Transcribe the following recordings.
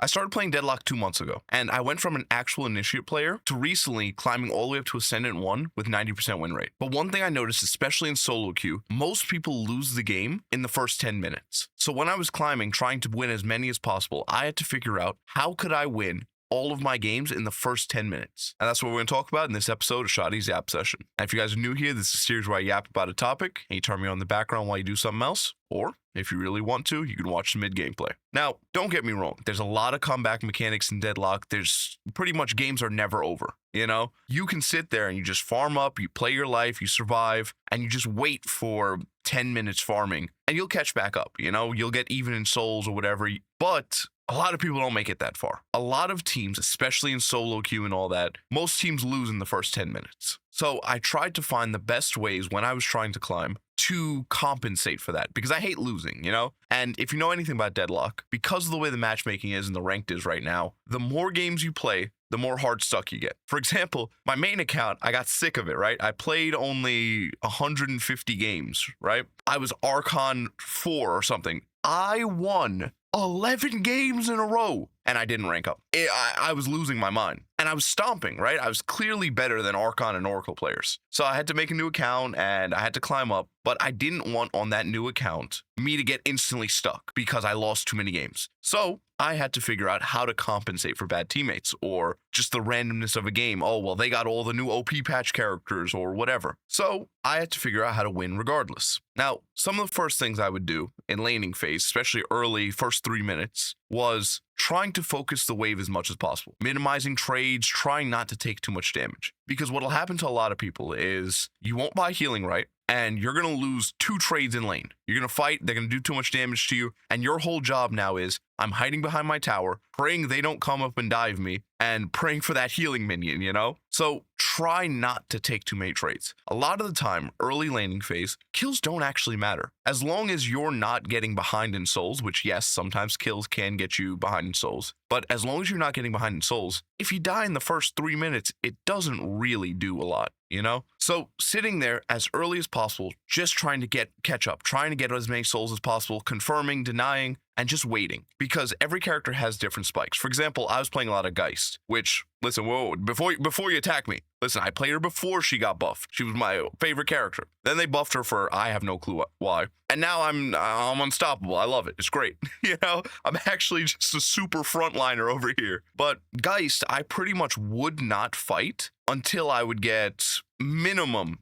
I started playing Deadlock 2 months ago, and I went from an actual initiate player to recently climbing all the way up to Ascendant 1 with 90% win rate. But one thing I noticed, especially in solo queue, most people lose the game in the first 10 minutes. So when I was climbing, trying to win as many as possible, I had to figure out how could I win all of my games in the first 10 minutes. And that's what we're going to talk about in this episode of Shoddy's Yap Session. And if you guys are new here, this is a series where I yap about a topic and you turn me on in the background while you do something else. Or if you really want to, you can watch the mid gameplay. Now, don't get me wrong. There's a lot of comeback mechanics in Deadlock. There's pretty much games are never over. You know, you can sit there and you just farm up, you play your life, you survive, and you just wait for 10 minutes farming and you'll catch back up. You know, you'll get even in souls or whatever. But a lot of people don't make it that far. A lot of teams, especially in solo queue and all that, most teams lose in the first 10 minutes. So I tried to find the best ways when I was trying to climb to compensate for that because I hate losing, you know? And if you know anything about Deadlock, because of the way the matchmaking is and the ranked is right now, the more games you play, the more hard stuck you get. For example, my main account, I got sick of it, right? I played only 150 games, right? I was Archon 4 or something. I won 11 games in a row and I didn't rank up. I was losing my mind and I was stomping, right? I was clearly better than Archon and Oracle players. So I had to make a new account and I had to climb up, but I didn't want on that new account me to get instantly stuck because I lost too many games. So I had to figure out how to compensate for bad teammates or just the randomness of a game. Oh, well, they got all the new OP patch characters or whatever. So I had to figure out how to win regardless. Now, some of the first things I would do in laning phase, especially early first 3 minutes, was trying to focus the wave as much as possible, minimizing trades, trying not to take too much damage. Because what'll happen to a lot of people is you won't buy healing right, and you're going to lose 2 trades in lane. You're going to fight, they're going to do too much damage to you, and your whole job now is, I'm hiding behind my tower, praying they don't come up and dive me, and praying for that healing minion, you know? So try not to take too many trades. A lot of the time, early laning phase, kills don't actually matter. As long as you're not getting behind in souls, which yes, sometimes kills can get you behind in souls, but as long as you're not getting behind in souls, if you die in the first 3 minutes, it doesn't really do a lot, you know? So sitting there as early as possible, just trying to catch up, trying to get as many souls as possible, confirming, denying, and just waiting, because every character has different spikes. For example, I was playing a lot of Geist, which, listen, whoa, before you attack me, listen, I played her before she got buffed. She was my favorite character. Then they buffed her for, I have no clue why. And now I'm unstoppable. I love it. It's great. You know, I'm actually just a super frontliner over here. But Geist, I pretty much would not fight until I would get minimum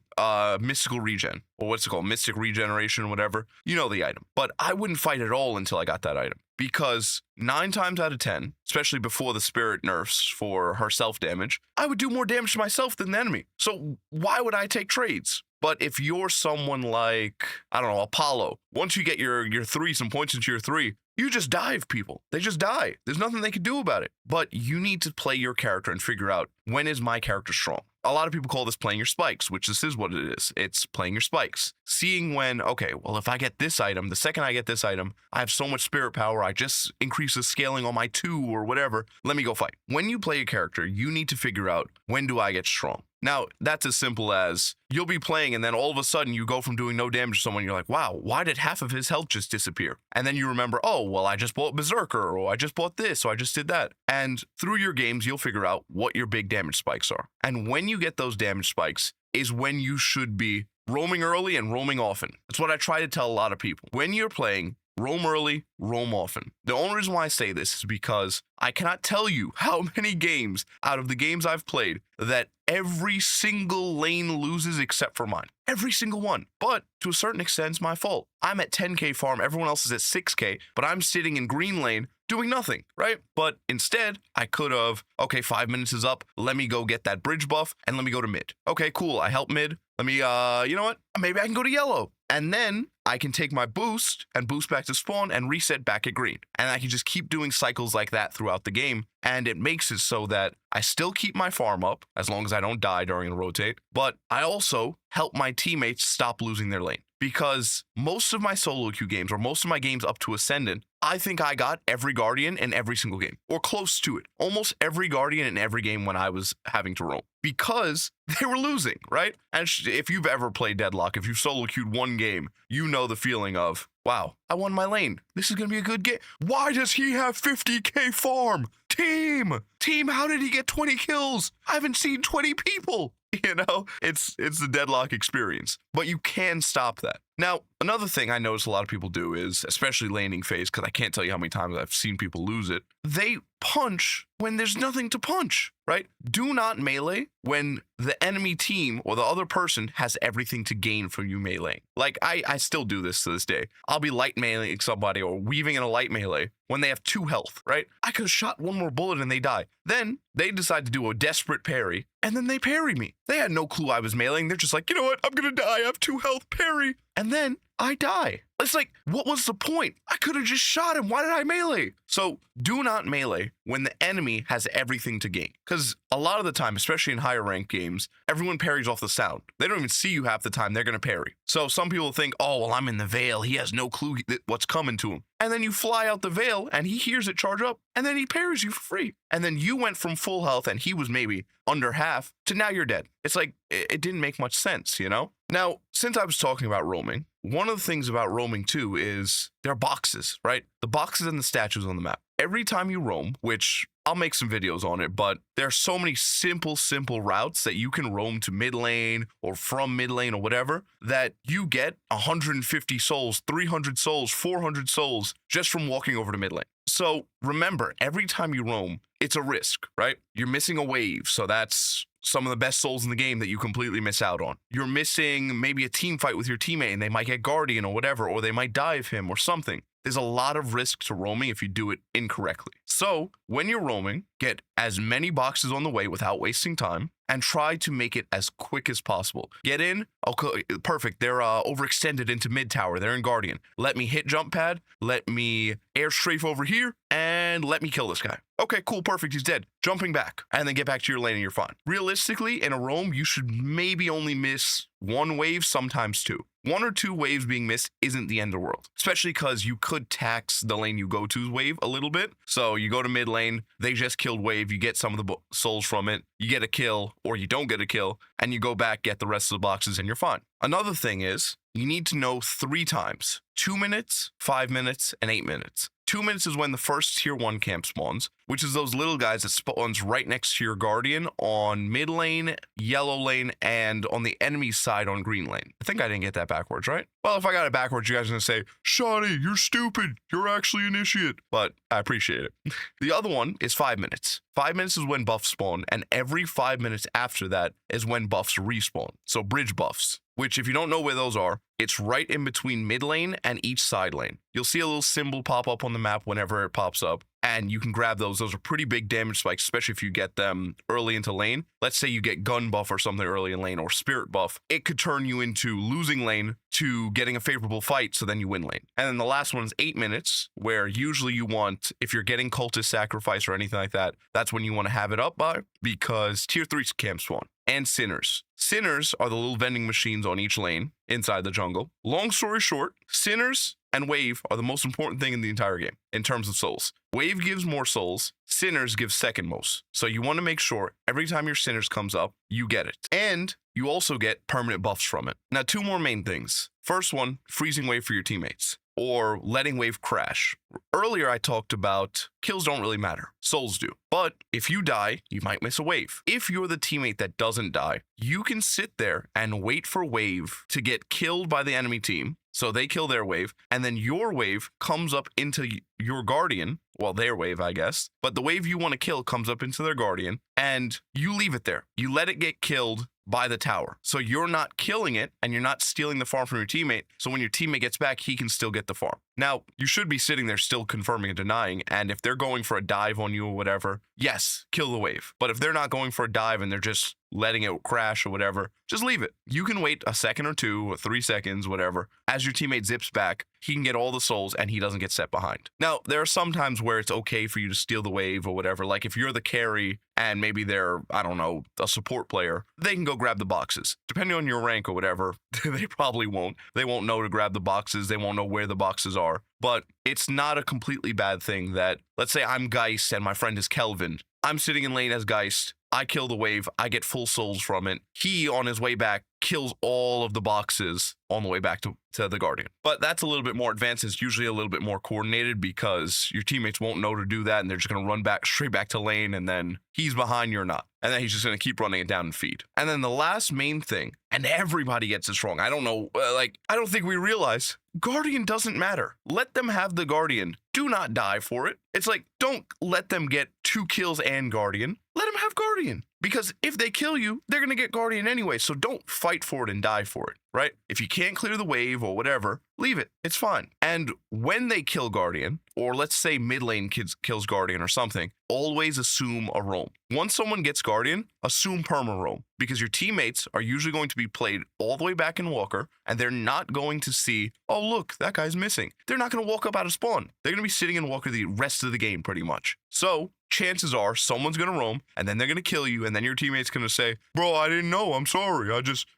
mystical regen, or what's it called, mystic regeneration, whatever, you know, the item. But I wouldn't fight at all until I got that item, because 9 times out of 10, especially before the spirit nerfs for her self damage, I would do more damage to myself than the enemy. So why would I take trades? But if you're someone like, I don't know, Apollo, once you get your 3, some points into your 3, you just dive people. They just die. There's nothing they can do about it. But you need to play your character and figure out, when is my character strong? A lot of people call this playing your spikes, which this is what it is. It's playing your spikes. Seeing when, okay, well, if I get this item, the second I get this item, I have so much spirit power, I just increase the scaling on my 2 or whatever. Let me go fight. When you play a character, you need to figure out, when do I get strong? Now, that's as simple as you'll be playing and then all of a sudden you go from doing no damage to someone, you're like, wow, why did half of his health just disappear? And then you remember, oh, well, I just bought Berserker, or I just bought this, so I just did that. And through your games, you'll figure out what your big damage spikes are. And when you get those damage spikes is when you should be roaming early and roaming often. That's what I try to tell a lot of people. When you're playing, roam early, roam often. The only reason why I say this is because I cannot tell you how many games out of the games I've played that every single lane loses except for mine. Every single one. But to a certain extent, it's my fault. I'm at 10k farm, everyone else is at 6k, but I'm sitting in green lane doing nothing, right? But instead, I could have, okay, 5 minutes is up. Let me go get that bridge buff and let me go to mid. Okay, cool. I help mid. Let me, you know what? Maybe I can go to yellow. And then I can take my boost and boost back to spawn and reset back at green. And I can just keep doing cycles like that throughout the game. And it makes it so that I still keep my farm up as long as I don't die during the rotate. But I also help my teammates stop losing their lane. Because most of my solo queue games, or most of my games up to Ascendant, I think I got every Guardian in every single game, or close to it. Almost every Guardian in every game when I was having to roam, because they were losing, right? And if you've ever played Deadlock, if you've solo queued one game, you know the feeling of, wow, I won my lane. This is going to be a good game. Why does he have 50k farm? Team, how did he get 20 kills? I haven't seen 20 people. You know, it's the Deadlock experience, but you can stop that. Now, another thing I notice a lot of people do is, especially laning phase, because I can't tell you how many times I've seen people lose it, they punch when there's nothing to punch, right? Do not melee when the enemy team or the other person has everything to gain from you meleeing. Like, I still do this to this day. I'll be light meleeing somebody or weaving in a light melee when they have 2 health, right? I could have shot one more bullet and they die. Then they decide to do a desperate parry, and then they parry me. They had no clue I was meleeing. They're just like, you know what? I'm gonna die. I have 2 health, parry. And then I die. It's like, what was the point? I could have just shot him. Why did I melee? So do not melee when the enemy has everything to gain. Because a lot of the time, especially in higher ranked games, everyone parries off the sound. They don't even see you half the time. They're going to parry. So some people think, oh, well, I'm in the Veil. He has no clue what's coming to him. And then you fly out the Veil and he hears it charge up and then he parries you for free. And then you went from full health and he was maybe under half to now you're dead. It's like, it didn't make much sense, you know? Now, since I was talking about roaming, one of the things about roaming too is there are boxes, right? The boxes and the statues on the map. Every time you roam, which I'll make some videos on it, but there are so many simple routes that you can roam to mid lane or from mid lane or whatever that you get 150 souls, 300 souls, 400 souls just from walking over to mid lane. So remember, every time you roam, it's a risk, right? You're missing a wave, so that's some of the best souls in the game that you completely miss out on. You're missing maybe a team fight with your teammate and they might get Guardian or whatever, or they might dive him or something. There's a lot of risk to roaming if you do it incorrectly. So when you're roaming, get as many boxes on the way without wasting time and try to make it as quick as possible. Get in, okay, perfect. They're overextended into mid tower. They're in Guardian. Let me hit jump pad. Let me air strafe over here and let me kill this guy. Okay, cool, perfect. He's dead. Jumping back and then get back to your lane and you're fine. Realistically, in a roam, you should maybe only miss 1 wave, sometimes 2. 1 or 2 waves being missed isn't the end of the world, especially because you could tax the lane you go to's wave a little bit. So you go to mid lane, they just killed wave, you get some of the souls from it, you get a kill or you don't get a kill, and you go back, get the rest of the boxes, and you're fine. Another thing is you need to know 3 times: 2 minutes, 5 minutes, and 8 minutes. 2 minutes is when the first tier 1 camp spawns, which is those little guys that spawns right next to your Guardian on mid lane, yellow lane, and on the enemy side on green lane. I think I didn't get that backwards, right? Well, if I got it backwards, you guys are going to say, Shawty, you're stupid. You're actually initiate. But I appreciate it. The other one is 5 minutes. 5 minutes is when buffs spawn, and every 5 minutes after that is when buffs respawn. So bridge buffs, which if you don't know where those are, it's right in between mid lane and each side lane. You'll see a little symbol pop up on the map whenever it pops up, and you can grab those. Those are pretty big damage spikes, especially if you get them early into lane. Let's say you get gun buff or something early in lane, or spirit buff. It could turn you into losing lane to getting a favorable fight, so then you win lane. And then the last one is 8 minutes, where usually you want, if you're getting cultist sacrifice or anything like that, that's when you want to have it up by, because tier 3 camp spawn. And sinners. Sinners are the little vending machines on each lane inside the jungle. Long story short, sinners and wave are the most important thing in the entire game in terms of souls. Wave gives more souls, sinners give second most. So you want to make sure every time your sinners comes up, you get it. And you also get permanent buffs from it. Now, 2 more main things. First one, freezing wave for your teammates, or letting wave crash. Earlier, I talked about kills don't really matter. Souls do. But if you die, you might miss a wave. If you're the teammate that doesn't die, you can sit there and wait for wave to get killed by the enemy team. So they kill their wave, and then your wave comes up into your Guardian. Well, their wave, I guess. But the wave you want to kill comes up into their Guardian, and you leave it there. You let it get killed by the tower. So you're not killing it, and you're not stealing the farm from your teammate. So when your teammate gets back, he can still get the farm. Now, you should be sitting there still confirming and denying, and if they're going for a dive on you or whatever, yes, kill the wave. But if they're not going for a dive and they're just letting it crash or whatever, just leave it. You can wait a second or 2 or 3 seconds, whatever. As your teammate zips back, he can get all the souls and he doesn't get set behind. Now, there are some times where it's okay for you to steal the wave or whatever. Like if you're the carry and maybe they're, I don't know, a support player, they can go grab the boxes. Depending on your rank or whatever, they probably won't. They won't know to grab the boxes. They won't know where the boxes are. But it's not a completely bad thing that, let's say I'm Geist and my friend is Kelvin. I'm sitting in lane as Geist. I kill the wave, I get full souls from it. He, on his way back, kills all of the boxes on the way back to the Guardian. But that's a little bit more advanced. It's usually a little bit more coordinated because your teammates won't know to do that, and they're just going to run back straight back to lane, and then he's behind, you're not. And then he's just going to keep running it down and feed. And then the last main thing, and everybody gets this wrong. I don't know, I don't think we realize Guardian doesn't matter. Let them have the Guardian. Do not die for it. It's like, don't let them get 2 kills and Guardian. Let them have Guardian. Because if they kill you, they're going to get Guardian anyway. So don't fight for it and die for it, right? If you can't clear the wave or whatever, leave it. It's fine. And when they kill Guardian, or let's say mid lane kills Guardian or something, always assume a roam. Once someone gets Guardian, assume perma roam. Because your teammates are usually going to be played all the way back in Walker, and they're not going to see, oh, look, that guy's missing. They're not going to walk up out of spawn. They're going to be sitting in Walker the rest of the game, pretty much. So chances are someone's going to roam, and then they're going to kill you, and then your teammate's going to say, bro, I didn't know. I'm sorry.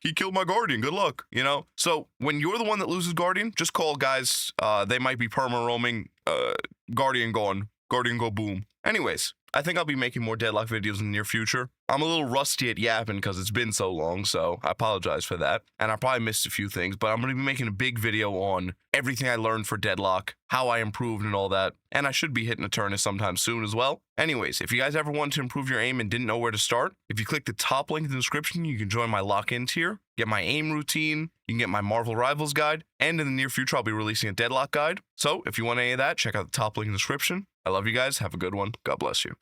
He killed my Guardian. Good luck, you know? So when you're the one that loses Guardian, just call guys. They might be perma roaming. Guardian gone. Guardian go boom. Anyways, I think I'll be making more Deadlock videos in the near future. I'm a little rusty at yapping because it's been so long, so I apologize for that. And I probably missed a few things, but I'm going to be making a big video on everything I learned for Deadlock, how I improved and all that. And I should be hitting a tournament sometime soon as well. Anyways, if you guys ever want to improve your aim and didn't know where to start, if you click the top link in the description, you can join my lock-in tier, get my aim routine, you can get my Marvel Rivals guide, and in the near future, I'll be releasing a Deadlock guide. So if you want any of that, check out the top link in the description. I love you guys. Have a good one. God bless you.